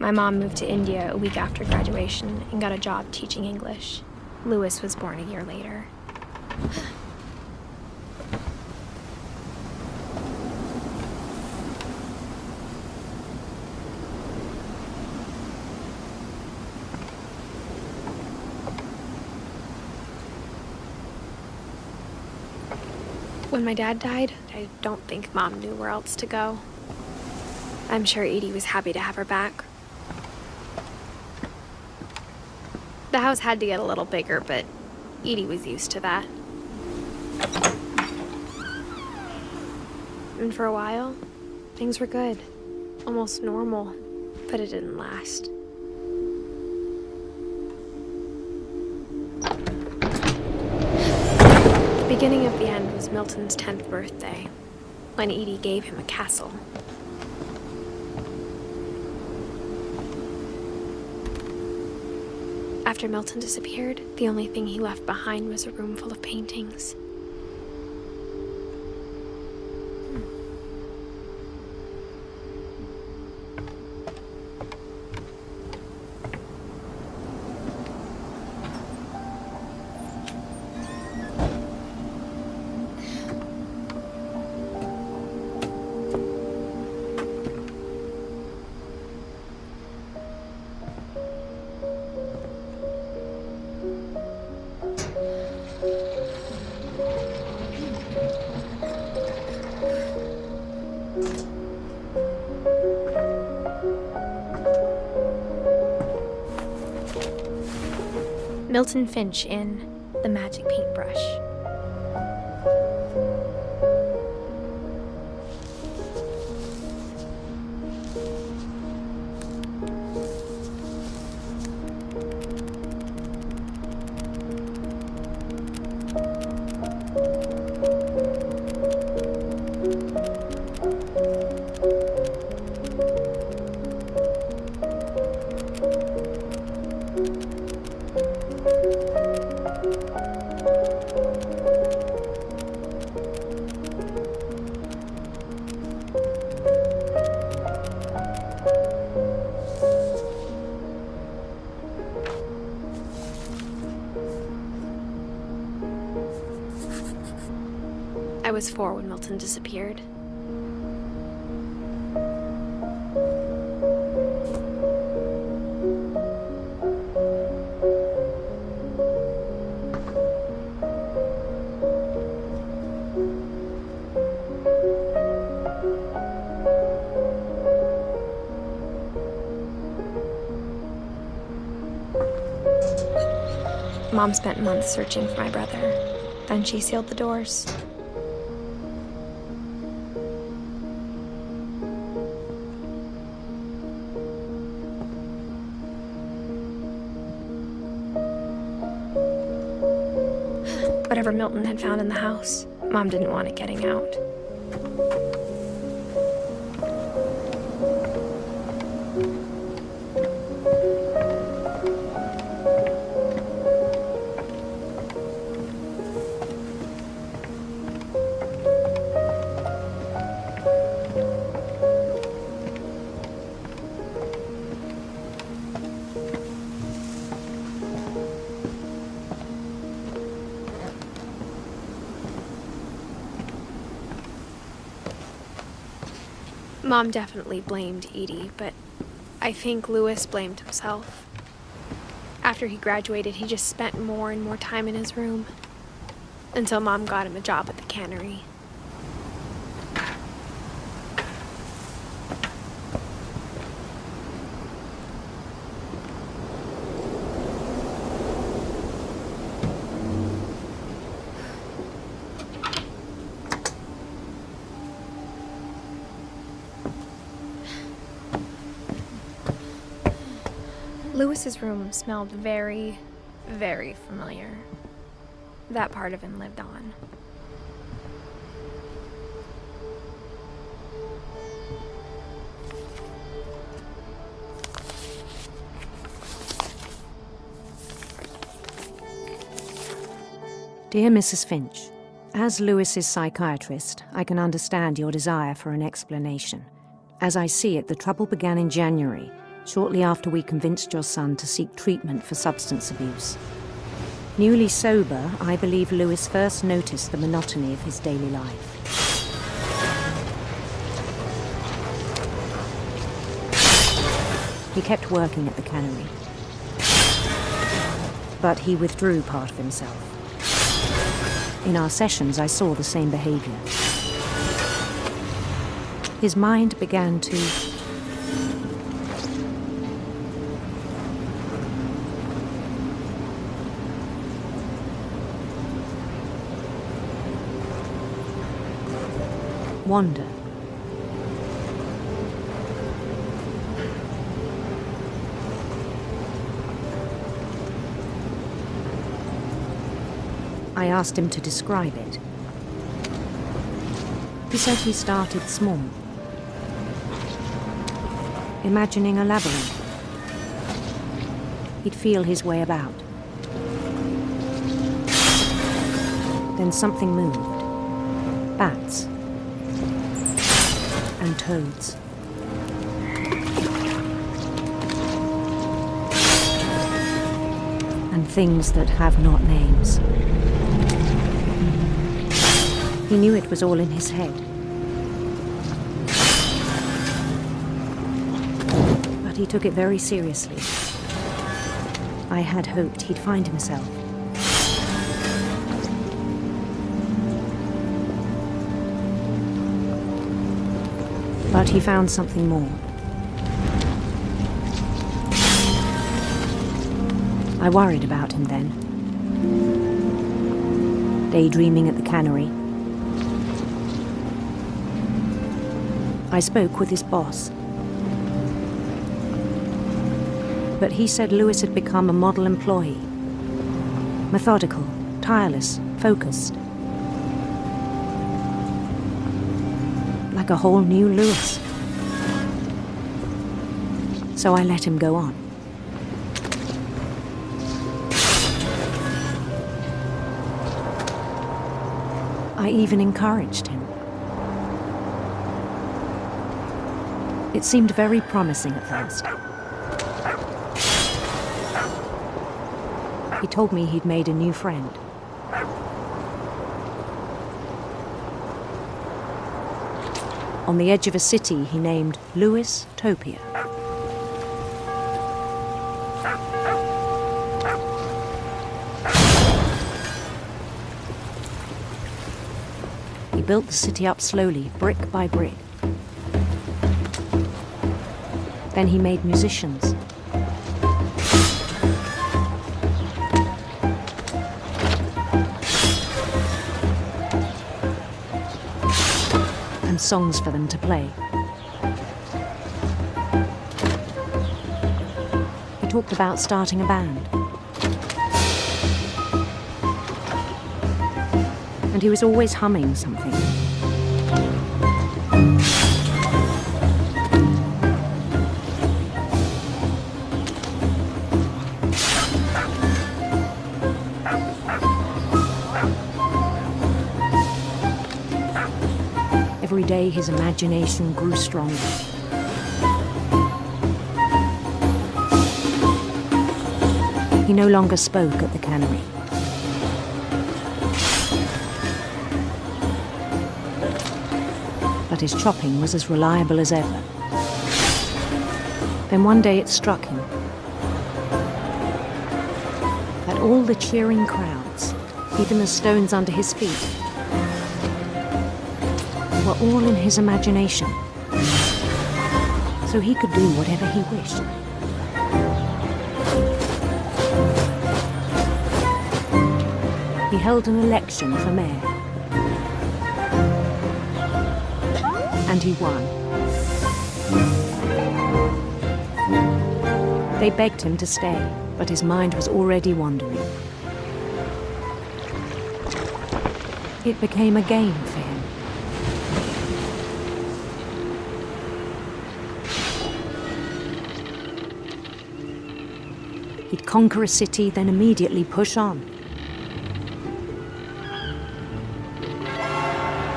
My mom moved to India a week after graduation and got a job teaching English. Louis was born a year later. When my dad died, I don't think Mom knew where else to go. I'm sure Edie was happy to have her back. The house had to get a little bigger, but Edie was used to that. And for a while, things were good. Almost normal, but it didn't last. The beginning of the end was Milton's 10th birthday, when Edie gave him a castle. After Milton disappeared, the only thing he left behind was a room full of paintings. Milton Finch in The Magic Paintbrush. I was 4 when Milton disappeared. Mom spent months searching for my brother. Then she sealed the doors. Whatever Milton had found in the house, Mom didn't want it getting out. Mom definitely blamed Edie, but I think Louis blamed himself. After he graduated, he just spent more and more time in his room, until Mom got him a job at the cannery. Louis's room smelled very, very familiar. That part of him lived on. Dear Mrs. Finch, as Louis's psychiatrist, I can understand your desire for an explanation. As I see it, the trouble began in January, shortly after we convinced your son to seek treatment for substance abuse. Newly sober, I believe Lewis first noticed the monotony of his daily life. He kept working at the cannery, but he withdrew part of himself. In our sessions, I saw the same behavior. His mind began to wander. I asked him to describe it. He said he started small, imagining a labyrinth. He'd feel his way about. Then something moved. Bats and toads. And things that have not names. He knew it was all in his head. But he took it very seriously. I had hoped he'd find himself. But he found something more. I worried about him then. Daydreaming at the cannery. I spoke with his boss. But he said Lewis had become a model employee. Methodical, tireless, focused. Like a whole new Lewis. So I let him go on. I even encouraged him. It seemed very promising at first. He told me he'd made a new friend. On the edge of a city he named Lewis Topia. He built the city up slowly, brick by brick. Then he made musicians. And songs for them to play. He talked about starting a band. And he was always humming something. Every day his imagination grew stronger. He no longer spoke at the cannery. But his chopping was as reliable as ever. Then one day it struck him that all the cheering crowds, even the stones under his feet, were all in his imagination, so he could do whatever he wished. He held an election for mayor, and he won. They begged him to stay, but his mind was already wandering. It became a game for him. He'd conquer a city, then immediately push on.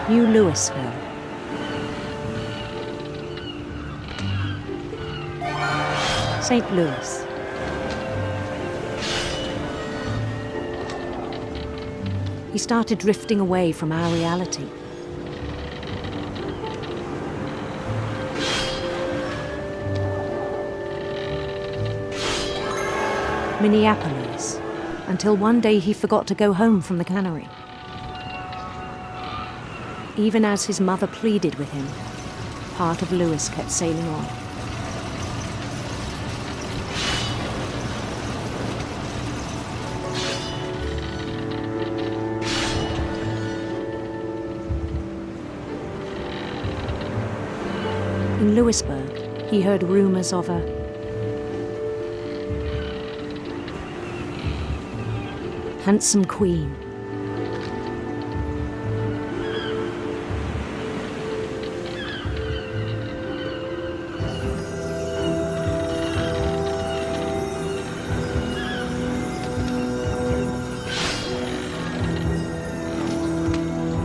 New Louisville. St. Louis. He started drifting away from our reality. Minneapolis, until one day he forgot to go home from the cannery. Even as his mother pleaded with him, part of Lewis kept sailing on. In Lewisburg, he heard rumors of a handsome queen.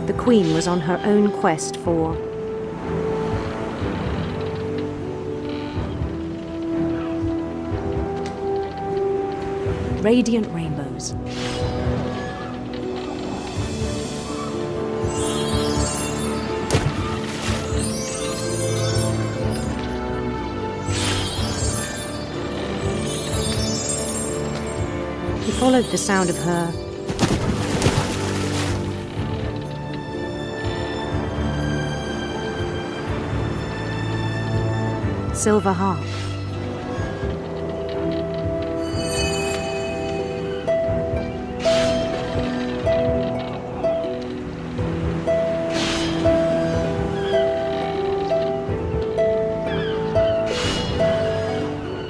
The queen was on her own quest for radiant rainbows. He followed the sound of her silver harp.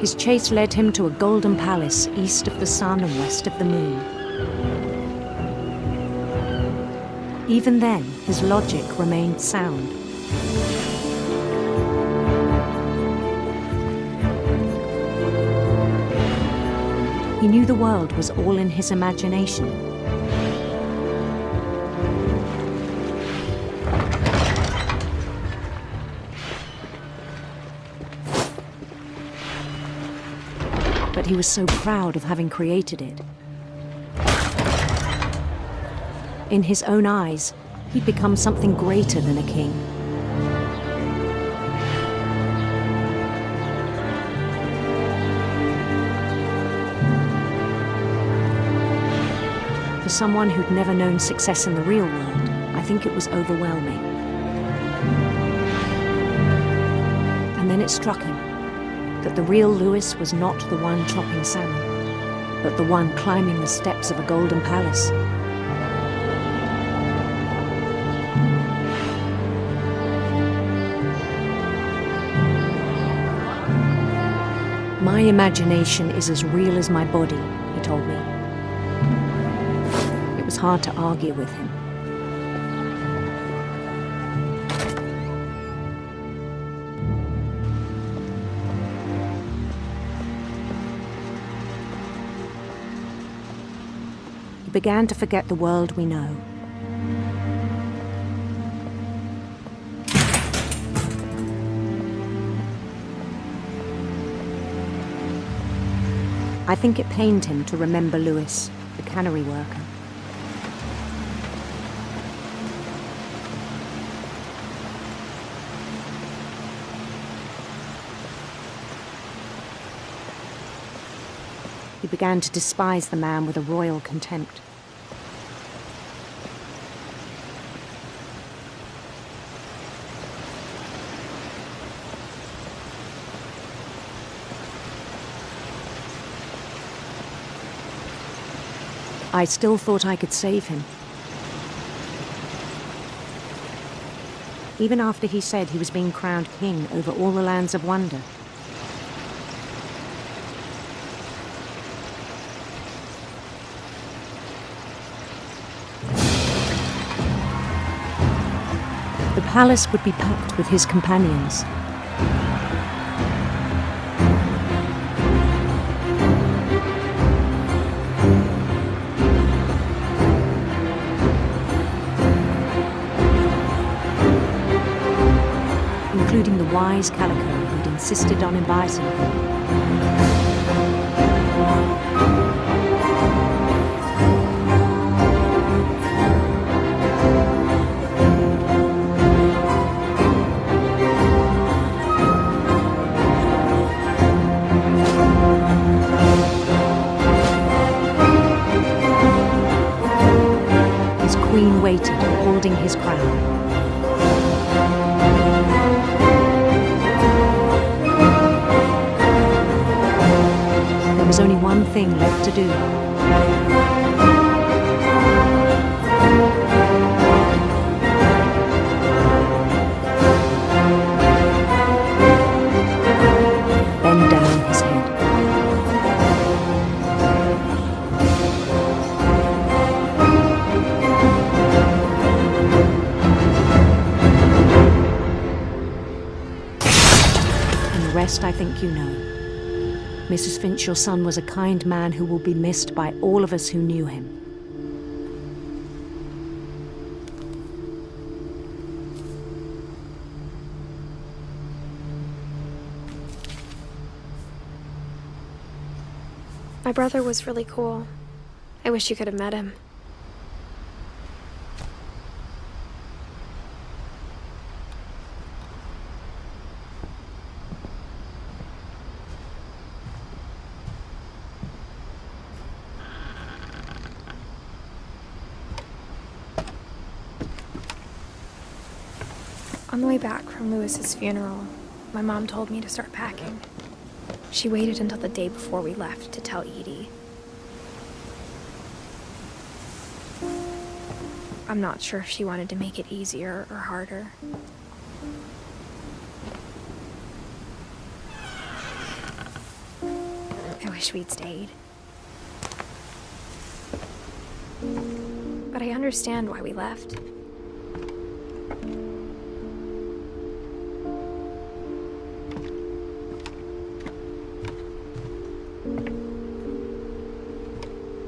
His chase led him to a golden palace east of the sun and west of the moon. Even then, his logic remained sound. He knew the world was all in his imagination. But he was so proud of having created it. In his own eyes, he'd become something greater than a king. For someone who'd never known success in the real world, I think it was overwhelming. And then it struck him that the real Lewis was not the one chopping salmon, but the one climbing the steps of a golden palace. My imagination is as real as my body, he told me. It was hard to argue with him. He began to forget the world we know. I think it pained him to remember Lewis, the cannery worker. He began to despise the man with a royal contempt. I still thought I could save him. Even after he said he was being crowned king over all the lands of wonder. The palace would be packed with his companions. including the wise Calico who'd insisted on inviting him. His queen waited, holding his crown. There was only one thing left to do. Bend down his head. And the rest I think you know. Mrs. Finch, your son was a kind man who will be missed by all of us who knew him. My brother was really cool. I wish you could have met him. On the way back from Lewis's funeral, my mom told me to start packing. She waited until the day before we left to tell Edie. I'm not sure if she wanted to make it easier or harder. I wish we'd stayed. But I understand why we left.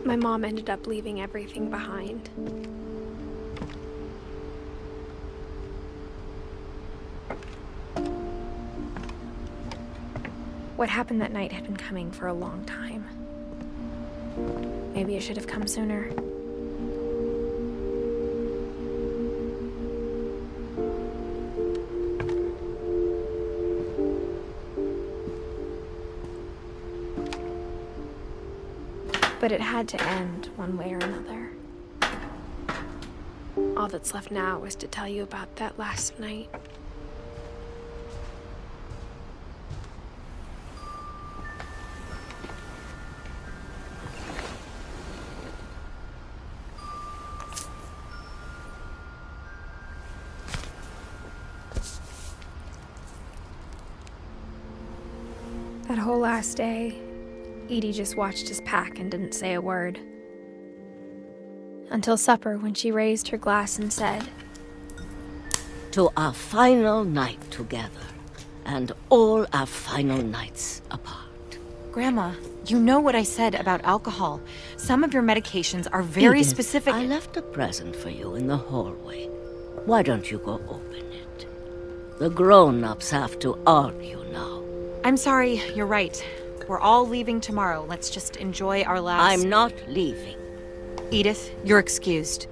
My mom ended up leaving everything behind. What happened that night had been coming for a long time. Maybe it should have come sooner. But it had to end one way or another. All that's left now is to tell you about that last night. That whole last day, Edie just watched us pack and didn't say a word. Until supper, when she raised her glass and said, "To our final night together, and all our final nights apart." Grandma, you know what I said about alcohol. Some of your medications are very Edith, specific. I left a present for you in the hallway. Why don't you go open it? The grown-ups have to argue now. I'm sorry, you're right. We're all leaving tomorrow. Let's just enjoy our last... I'm not leaving. Edith, you're excused.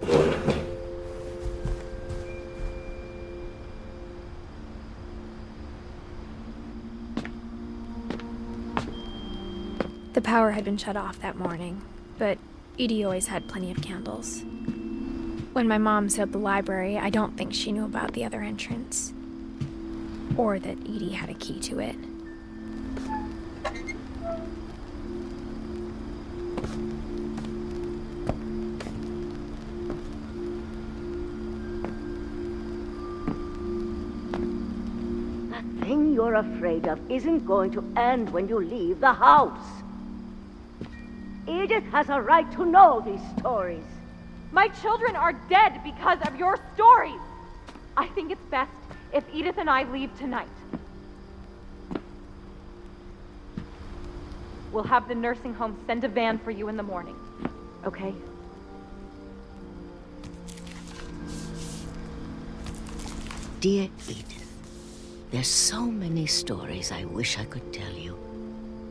the power had been shut off that morning, but Edie always had plenty of candles. When my mom sealed the library, I don't think she knew about the other entrance. Or that Edie had a key to it. That thing you're afraid of isn't going to end when you leave the house. Edith has a right to know these stories. My children are dead because of your stories. I think it's best if Edith and I leave tonight. We'll have the nursing home send a van for you in the morning, okay? Dear Edith, There's so many stories I wish I could tell you,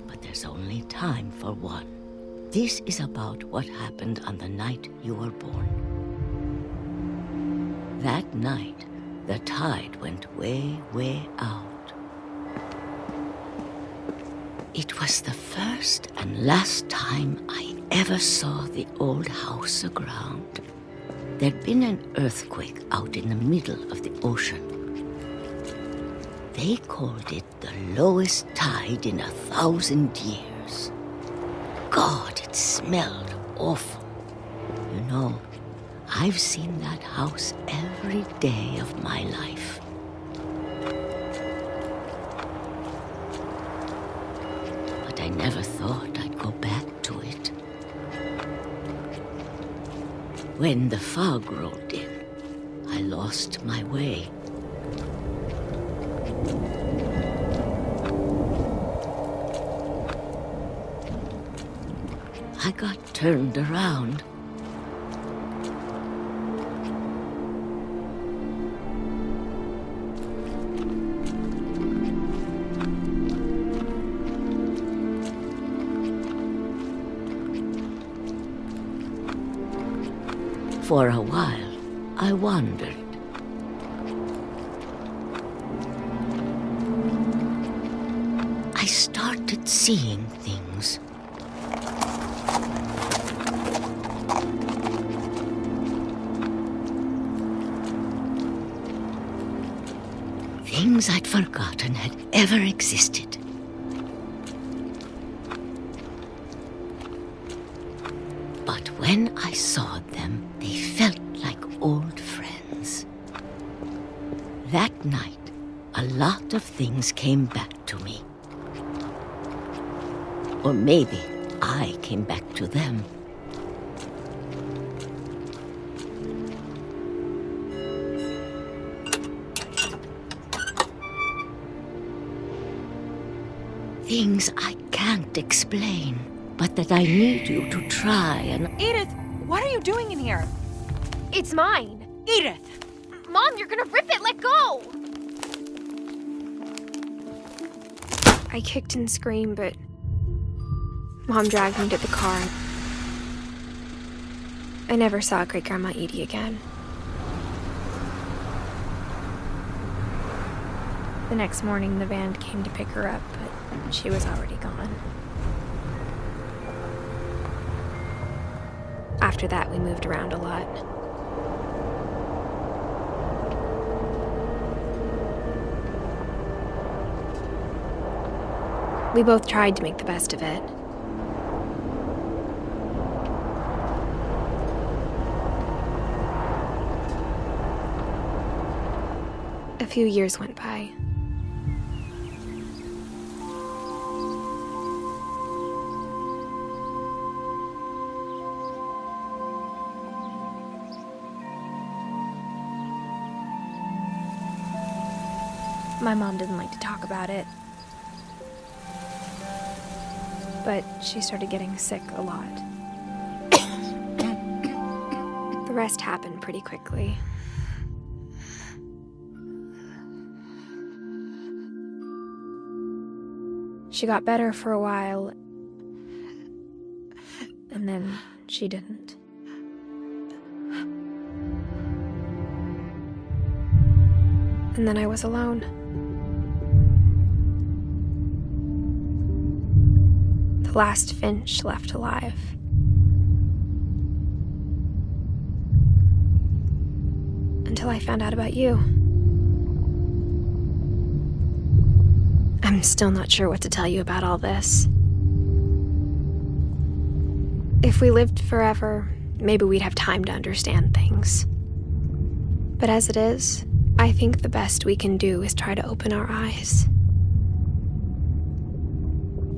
but there's only time for one. This is about what happened on the night you were born. That night, the tide went way, way out. It was the first and last time I ever saw the old house aground. There'd been an earthquake out in the middle of the ocean. They called it the lowest tide in 1,000 years. God, it smelled awful. You know, I've seen that house every day of my life. But I never thought I'd go back to it. When the fog rolled in, I lost my way. I got turned around. For a while, I wandered. I started seeing things. Things I'd forgotten had ever existed. But when I saw them, they felt like old friends. That night, a lot of things came back to me. Or maybe I came back to them. Things I can't explain, but that I need you to try and... Edith, what are you doing in here? It's mine. Edith! Mom, you're gonna rip it! Let go! I kicked and screamed, but Mom dragged me to the car. I never saw Great-Grandma Edie again. The next morning, the van came to pick her up, but she was already gone. After that, we moved around a lot. We both tried to make the best of it. A few years went by. My mom didn't like to talk about it. But she started getting sick a lot. The rest happened pretty quickly. She got better for a while, and then she didn't. And then I was alone. The last Finch left alive. Until I found out about you. I'm still not sure what to tell you about all this. If we lived forever, maybe we'd have time to understand things. But as it is, I think the best we can do is try to open our eyes.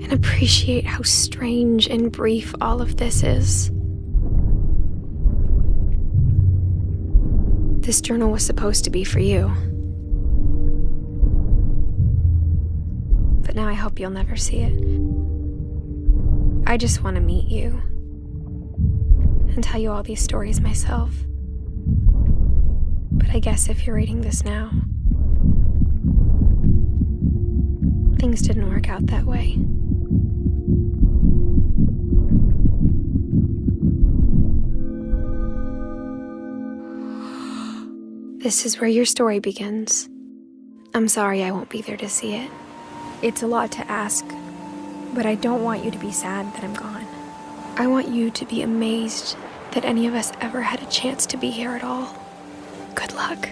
And appreciate how strange and brief all of this is. This journal was supposed to be for you. But now I hope you'll never see it. I just want to meet you and tell you all these stories myself. But I guess if you're reading this now, things didn't work out that way. This is where your story begins. I'm sorry I won't be there to see it. It's a lot to ask, but I don't want you to be sad that I'm gone. I want you to be amazed that any of us ever had a chance to be here at all. Good luck.